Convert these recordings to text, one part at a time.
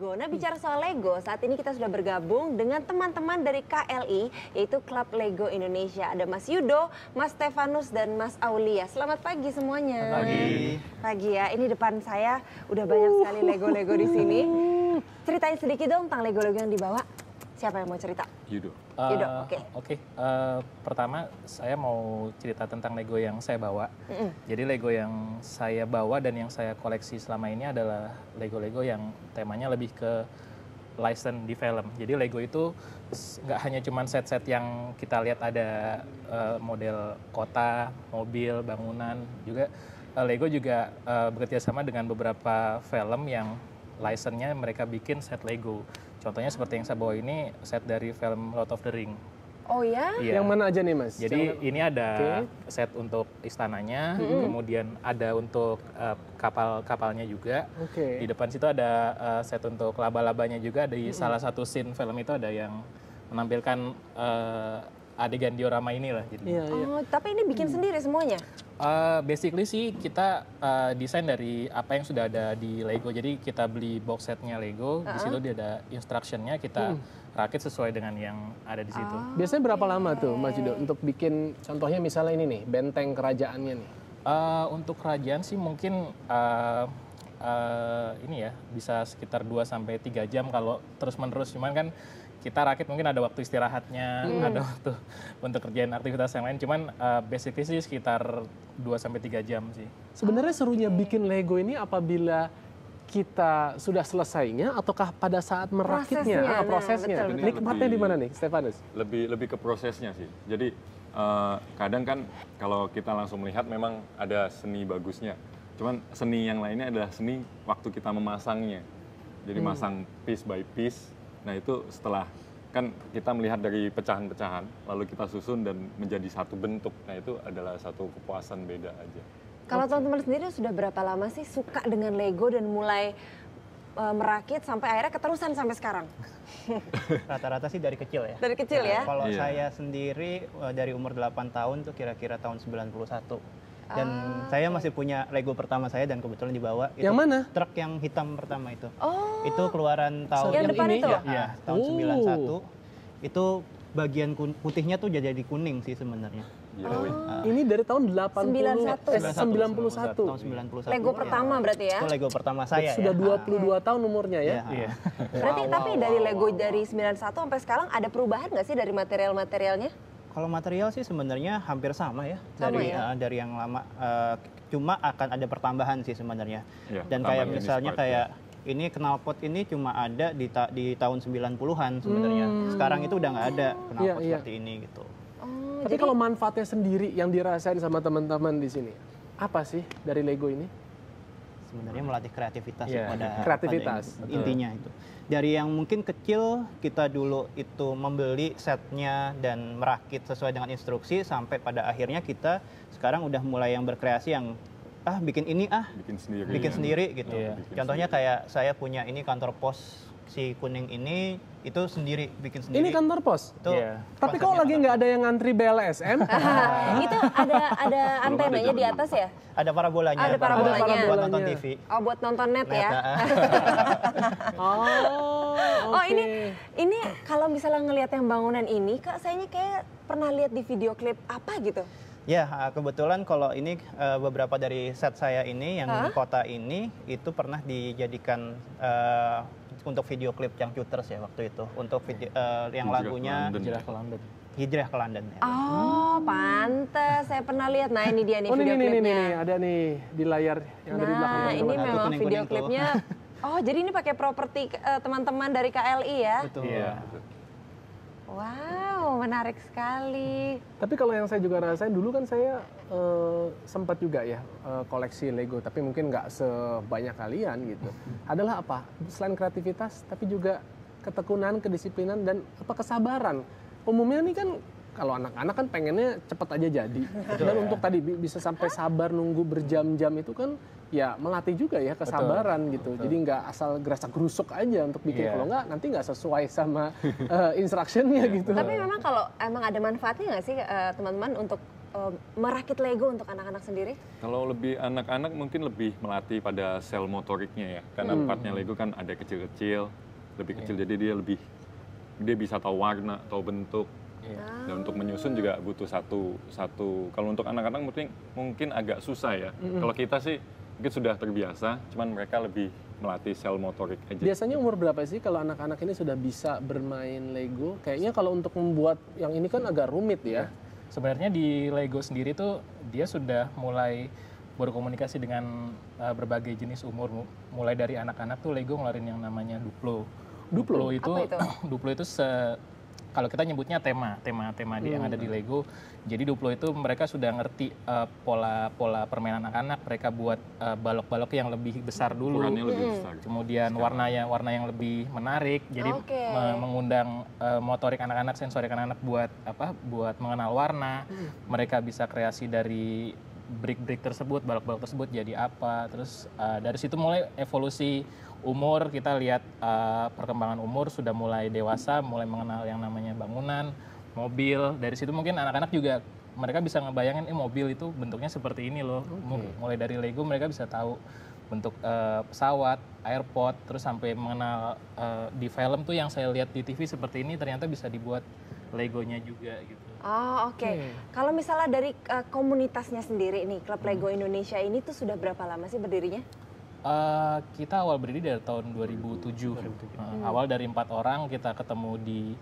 Lego. Nah, bicara soal Lego, saat ini kita sudah bergabung dengan teman-teman dari KLI, yaitu Klub Lego Indonesia. Ada Mas Yudo, Mas Stefanus, dan Mas Aulia. Selamat pagi semuanya. Pagi. Pagi ya, ini depan saya udah banyak sekali Lego-Lego di sini. Ceritain sedikit dong tentang Lego-Lego yang dibawa. Siapa yang mau cerita? Yudo. Yudo, oke. Pertama saya mau cerita tentang Lego yang saya bawa. Jadi Lego yang saya bawa dan yang saya koleksi selama ini adalah Lego-Lego yang temanya lebih ke license di film. Jadi Lego itu nggak hanya cuma set-set yang kita lihat ada model kota, mobil, bangunan. Juga Lego juga bekerja sama dengan beberapa film yang license-nya mereka bikin set Lego. Contohnya seperti yang saya bawa ini set dari film Lord of the Ring. Oh ya? Iya. Yang mana aja nih Mas? Jadi ini ada set untuk istananya, kemudian ada untuk kapal-kapalnya juga. Di depan situ ada set untuk laba-labanya juga. Di salah satu scene film itu ada yang menampilkan adegan diorama ini lah. Jadi. Oh, tapi ini bikin sendiri semuanya? Basically sih kita desain dari apa yang sudah ada di Lego. Jadi kita beli box setnya Lego, di situ dia ada instructionnya, kita rakit sesuai dengan yang ada di situ. Biasanya berapa lama tuh Mas Yudo untuk bikin contohnya misalnya ini nih, benteng kerajaannya nih? Untuk kerajaan sih mungkin ini ya bisa sekitar 2-3 jam kalau terus-menerus. Cuman kan kita rakit mungkin ada waktu istirahatnya, ada waktu untuk kerjain aktivitas yang lain. Cuman basically sih sekitar 2-3 jam sih. Sebenarnya serunya bikin Lego ini apabila kita sudah selesainya ataukah pada saat merakitnya? Prosesnya. Nikmatnya di mana nih, Stefanus? Lebih ke prosesnya sih. Jadi kadang kan kalau kita langsung melihat memang ada seni bagusnya. Cuman seni yang lainnya adalah seni waktu kita memasangnya. Jadi masang piece by piece. Nah itu setelah kan kita melihat dari pecahan-pecahan, lalu kita susun dan menjadi satu bentuk. Nah itu adalah satu kepuasan beda aja. Kalau teman-teman sendiri sudah berapa lama sih suka dengan Lego dan mulai merakit sampai akhirnya keterusan sampai sekarang? Rata-rata sih dari kecil ya. Dari kecil ya? Kalau saya sendiri dari umur 8 tahun tuh kira-kira tahun 91. Dan saya masih punya Lego pertama saya dan kebetulan dibawa. Yang mana? Truk yang hitam pertama itu. Oh. Itu keluaran tahun yang depan ini. itu? Ya, tahun 91. Itu bagian putihnya tuh jadi kuning sih sebenarnya. Ini dari tahun 91. Tahun 91. Lego pertama berarti ya? Itu Lego pertama saya. Sudah 22 tahun umurnya ya? Iya. Berarti tapi dari Lego dari 91 sampai sekarang ada perubahan nggak sih dari material-materialnya? Kalau material sih sebenarnya hampir sama ya, dari yang lama, cuma akan ada pertambahan sih sebenarnya. Ya, dan kayak misalnya kayak ini knalpot ini cuma ada di tahun 90-an sebenarnya. Sekarang itu udah nggak ada knalpot seperti ini gitu. Tapi kalau manfaatnya sendiri yang dirasain sama teman-teman di sini, apa sih dari Lego ini? Sebenarnya melatih kreativitas kreativitas intinya itu. Dari yang mungkin kecil kita dulu itu membeli setnya dan merakit sesuai dengan instruksi sampai pada akhirnya kita sekarang udah mulai yang berkreasi yang bikin ini bikin sendiri gitu. Contohnya kayak saya punya ini kantor pos si kuning ini itu bikin sendiri. Ini kantor pos? Tapi kok lagi nggak ada yang ngantri BLSM? Itu ada antenanya di atas ya? Ada parabolanya. Ada parabolanya. Buat nonton TV. Oh, buat nonton net ya? Oh, ini kalau misalnya ngelihat yang bangunan ini, Kak, sayanya kayak pernah lihat di video klip apa gitu? Ya, kebetulan kalau ini beberapa dari set saya ini, yang kota ini, itu pernah dijadikan untuk video klip yang Shooters ya waktu itu. Untuk video yang lagunya Hijrah ke London. Ya. Oh, pantes. Saya pernah lihat. Nah, ini dia nih video klipnya. Nih, ada nih di layar yang ada di belakang. Nah, ini memang video klipnya. Oh, jadi ini pakai properti teman-teman dari KLI ya? Betul. Wow, menarik sekali. Tapi kalau yang saya juga rasain dulu kan saya sempat juga ya koleksi Lego, tapi mungkin nggak sebanyak kalian gitu. Adalah apa? Selain kreativitas, tapi juga ketekunan, kedisiplinan, dan kesabaran. Umumnya nih kan kalau anak-anak kan pengennya cepet aja jadi. Dan untuk tadi bisa sampai sabar nunggu berjam-jam itu kan ya melatih juga ya kesabaran gitu. Jadi nggak asal gerasak gerusuk aja untuk bikin. Kalau nggak nanti nggak sesuai sama instructionnya gitu. Tapi memang kalau emang ada manfaatnya nggak sih teman-teman untuk merakit Lego untuk anak-anak sendiri? Kalau lebih anak-anak mungkin lebih melatih pada sel motoriknya ya, karena partnya Lego kan ada kecil-kecil, lebih kecil jadi dia bisa tahu warna, tahu bentuk. Dan untuk menyusun juga butuh satu. Kalau untuk anak-anak mungkin agak susah ya. Kalau kita sih mungkin sudah terbiasa, cuman mereka lebih melatih sel motorik aja. Biasanya umur berapa sih kalau anak-anak ini sudah bisa bermain Lego? Kayaknya kalau untuk membuat yang ini kan agak rumit ya. Sebenarnya di Lego sendiri tuh dia sudah mulai berkomunikasi dengan berbagai jenis umur. Mulai dari anak-anak tuh Lego ngeluarin yang namanya Duplo. Duplo itu, apa itu? Duplo itu kalau kita nyebutnya tema yang ada di Lego. Jadi Duplo itu mereka sudah ngerti pola permainan anak-anak. Mereka buat balok-balok yang lebih besar dulu. Ukurannya lebih besar. Kemudian warna yang lebih menarik. Jadi mengundang motorik anak-anak, sensorik anak-anak buat mengenal warna. Mereka bisa kreasi dari brick-brick tersebut, balok-balok tersebut jadi apa. Terus dari situ mulai evolusi umur, kita lihat perkembangan umur sudah mulai dewasa, mulai mengenal yang namanya bangunan, mobil. Dari situ mungkin anak-anak juga mereka bisa ngebayangin mobil itu bentuknya seperti ini loh. Mulai dari Lego mereka bisa tahu bentuk pesawat, airport, terus sampai mengenal di film tuh yang saya lihat di TV seperti ini ternyata bisa dibuat Legonya juga gitu. Oh oke. Kalau misalnya dari komunitasnya sendiri nih, Klub Lego Indonesia ini tuh sudah berapa lama sih berdirinya? Kita awal berdiri dari tahun 2007. Awal dari 4 orang kita ketemu di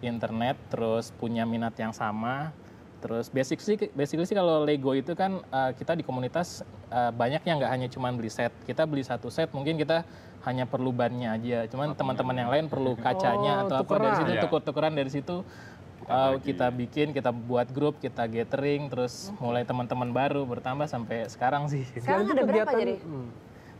internet, terus punya minat yang sama. Terus basically sih kalau Lego itu kan kita di komunitas banyak yang nggak hanya cuma beli set. Kita beli satu set mungkin kita hanya perlu bannya aja. Cuman teman-teman yang lain perlu kacanya atau apa dari situ tuker-tukeran dari situ. Kita bikin, kita buat grup, kita gathering, terus mulai teman-teman baru bertambah sampai sekarang sih. Sekarang ada berapa jadi?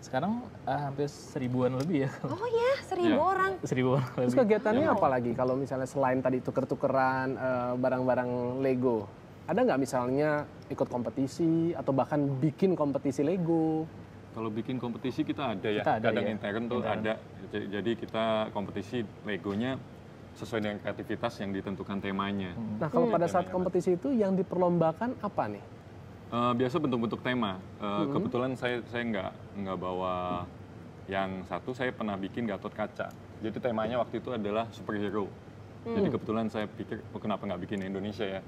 Sekarang hampir 1000-an lebih ya. Oh ya, 1000 orang. 1000 orang Terus lebih. kegiatannya apa lagi kalau misalnya selain tadi tuker-tukeran barang-barang Lego? Ada nggak misalnya ikut kompetisi atau bahkan bikin kompetisi Lego? Kalau bikin kompetisi kita ada ya, Kita ada, kadang ya. intern tuh ada. Jadi kita kompetisi Legonya sesuai dengan kreativitas yang ditentukan temanya. Nah kalau pada saat kompetisi itu yang diperlombakan apa nih? Biasa bentuk-bentuk tema. Kebetulan saya nggak bawa yang satu. Saya pernah bikin Gatot Kaca. Jadi temanya waktu itu adalah superhero. Jadi kebetulan saya pikir, kenapa nggak bikin Indonesia ya?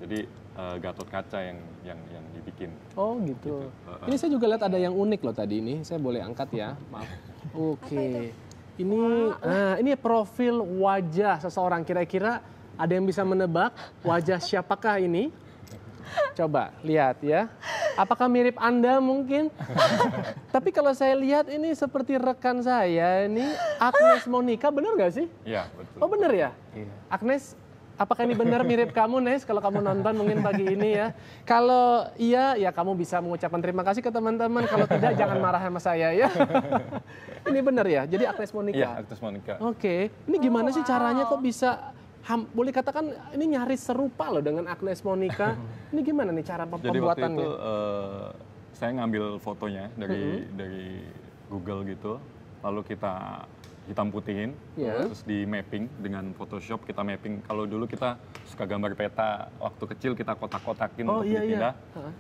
Jadi Gatot Kaca yang dibikin. Oh gitu. Ini saya juga lihat ada yang unik loh tadi ini. Saya boleh angkat ya, maaf. Oke. Ini profil wajah seseorang. Kira-kira ada yang bisa menebak wajah siapakah ini? Coba lihat ya. Apakah mirip Anda mungkin? Tapi kalau saya lihat ini seperti rekan saya ini, Agnes Monica, benar nggak sih? Iya, betul. Oh benar ya? Iya. Agnes, apakah ini benar mirip kamu, Nes? Kalau kamu nonton mungkin pagi ini ya. Kalau iya, ya kamu bisa mengucapkan terima kasih ke teman-teman. Kalau tidak, jangan marah sama saya ya. Ini benar ya? Jadi Agnes Monica? Iya, Agnes Monica. Oke. Ini gimana sih caranya kok bisa... boleh katakan ini nyaris serupa loh dengan Agnes Monica. Ini gimana nih cara Jadi waktu pembuatannya? itu saya ngambil fotonya dari Google gitu, lalu kita hitam putihin, terus di mapping dengan Photoshop kita mapping. Kalau dulu kita suka gambar peta, waktu kecil kita kotak-kotakin untuk dipindah,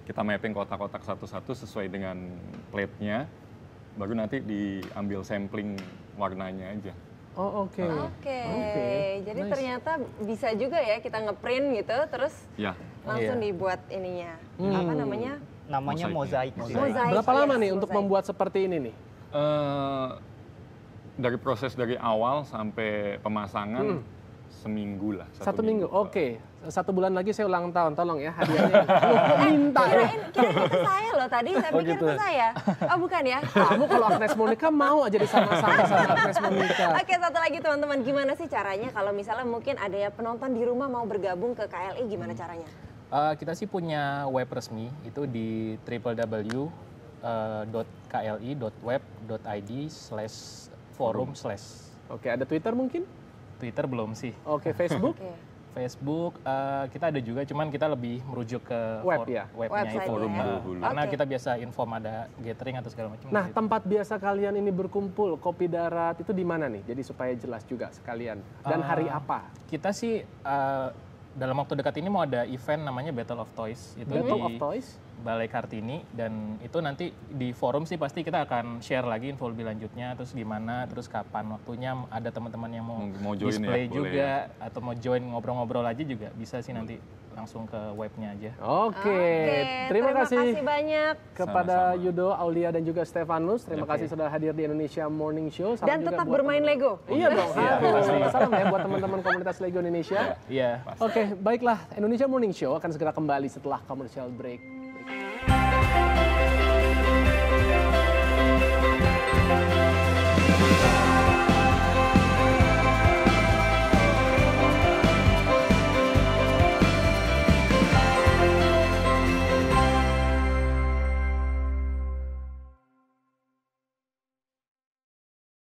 kita mapping kotak-kotak satu-satu sesuai dengan plate-nya, baru nanti diambil sampling warnanya aja. Oh oke. Jadi ternyata bisa juga ya kita ngeprint gitu, terus langsung dibuat ininya. Apa namanya? Namanya mozaik. Berapa lama nih untuk membuat seperti ini nih? Dari proses dari awal sampai pemasangan seminggu lah. Satu minggu. Oke. 1 bulan lagi saya ulang tahun, tolong ya hadiahnya. Minta. Kirain itu saya loh tadi, saya pikir itu saya. Oh bukan ya? Kamu kalau Agnes Monica mau aja disama-sama sama Agnes Monica. Oke, satu lagi teman-teman, gimana sih caranya kalau misalnya mungkin ada ya penonton di rumah mau bergabung ke KLI, gimana caranya? Kita sih punya web resmi, itu di www.kli.web.id/forum/. Oke, ada Twitter mungkin? Twitter belum sih. Oke, Facebook? Facebook kita ada juga, cuman kita lebih merujuk ke web ya, webnya itu forum ya. dulu. Karena kita biasa inform ada gathering atau segala macam. Nah, tempat biasa kalian ini berkumpul, Kopi Darat itu di mana nih? Jadi supaya jelas juga sekalian. Dan hari apa? Kita sih dalam waktu dekat ini mau ada event namanya Battle of Toys itu Battle di of Toys. Balai Kartini, dan itu nanti di forum sih pasti kita akan share lagi info lebih lanjutnya, terus gimana, terus kapan waktunya, ada teman-teman yang Mau join ya, display boleh juga atau mau join ngobrol-ngobrol aja juga bisa sih, nanti langsung ke webnya aja. Oke, terima kasih banyak. kepada Sama-sama. Yudo, Aulia dan juga Stefanus. Terima Oke. kasih sudah hadir di Indonesia Morning Show. Salam Dan juga tetap buat bermain teman-teman. Lego. Iya dong, Iya, harus. pasti. Salam ya buat teman-teman komunitas Lego Indonesia. Iya. Oke, baiklah. Indonesia Morning Show akan segera kembali setelah commercial break.